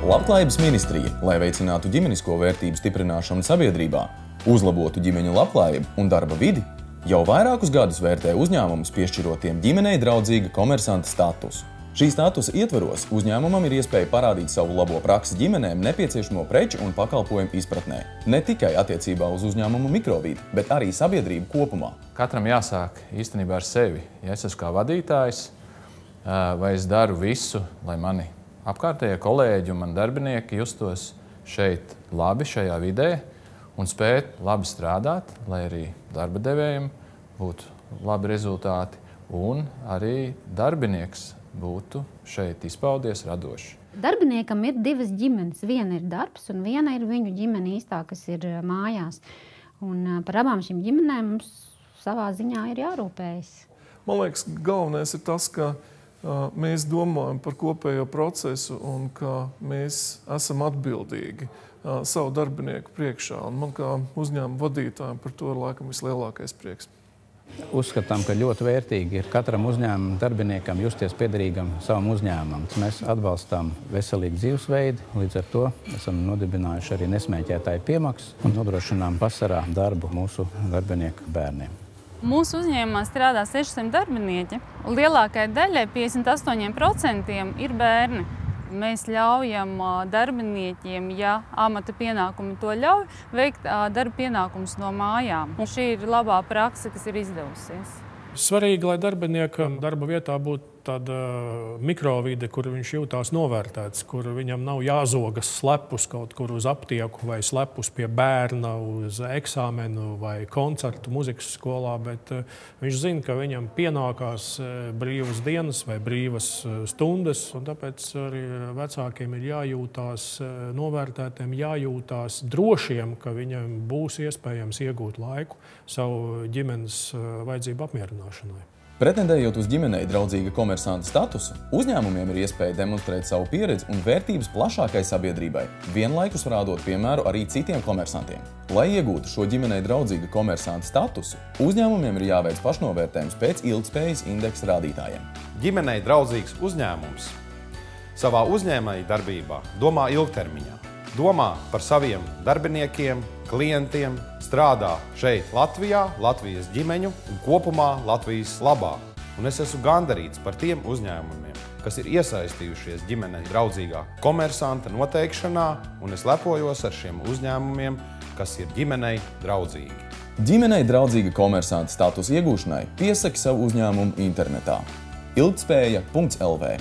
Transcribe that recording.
Labklājības ministrija, lai veicinātu ģimenisko vērtību stiprināšanu sabiedrībā, uzlabotu ģimeņu labklājību un darba vidi, jau vairākus gadus vērtē uzņēmumus piešķirotiem ģimenei draudzīga komersanta statusu. Šī statusa ietvaros uzņēmumam ir iespēja parādīt savu labo praksi ģimenēm nepieciešamo preču un pakalpojumu izpratnē. Ne tikai attiecībā uz uzņēmumu mikrovidi, bet arī sabiedrību kopumā. Katram jāsāk īstenībā ar sevi. Ja es esmu kā vadītājs, vai es daru visu, lai mani apkārtējie kolēģi un mani darbinieki justos šeit labi, šajā vidē, un spēt labi strādāt, lai arī darba devējiem būtu labi rezultāti, un arī darbinieks būtu šeit izpaudies radoši. Darbiniekam ir divas ģimenes. Viena ir darbs, un viena ir viņu ģimene īstā, kas ir mājās. Un par abām šīm ģimenēm mums savā ziņā ir jārūpējas. Man liekas, galvenais ir tas, ka mēs domājam par kopējo procesu un ka mēs esam atbildīgi savu darbinieku priekšā. Un man kā uzņēmuma vadītājiem par to ir laikam vislielākais prieks. Uzskatām, ka ļoti vērtīgi ir katram uzņēmuma darbiniekam justies piederīgam savam uzņēmumam. Mēs atbalstām veselīgu dzīvesveidu, līdz ar to esam nodibinājuši arī nesmēķētāju piemaksu un nodrošinām vasarā darbu mūsu darbinieku bērniem. Mūsu uzņēmumā strādā 600 darbinieki. Lielākajai daļai, 58%, ir bērni. Mēs ļaujam darbiniekiem, ja amata pienākumi to ļauj, veikt darba pienākumus no mājām. Un šī ir labā prakse, kas ir izdevusies. Svarīgi, lai darbiniekam darba vietā būtu tāda mikrovide, kur viņš jūtās novērtēts, kur viņam nav jāzogas slepus kaut kur uz aptieku vai slepus pie bērna uz eksāmenu vai koncertu muzikas skolā, bet viņš zina, ka viņam pienākās brīvas dienas vai brīvas stundas, un tāpēc arī vecākiem ir jājūtās novērtētiem, jājūtās drošiem, ka viņam būs iespējams iegūt laiku savu ģimenes vajadzību apmierināšanai. Pretendējot uz ģimenei draudzīga komersanta statusu, uzņēmumiem ir iespēja demonstrēt savu pieredzi un vērtības plašākai sabiedrībai, vienlaikus rādot piemēru arī citiem komersantiem. Lai iegūtu šo ģimenei draudzīga komersanta statusu, uzņēmumiem ir jāveic pašnovērtējums pēc ilgtspējas indeksa rādītājiem. Ģimenei draudzīgs uzņēmums savā uzņēmēja darbībā domā ilgtermiņā. Domā par saviem darbiniekiem, klientiem, strādā šeit Latvijā, Latvijas ģimeņu un kopumā Latvijas labā. Un es esmu gandarīts par tiem uzņēmumiem, kas ir iesaistījušies ģimenei draudzīgā komersanta noteikšanā, un es lepojos ar šiem uzņēmumiem, kas ir ģimenei draudzīgi. Ģimenei draudzīga komersanta statusa iegūšanai piesaki savu uzņēmumu internetā ilgtspēja.lv.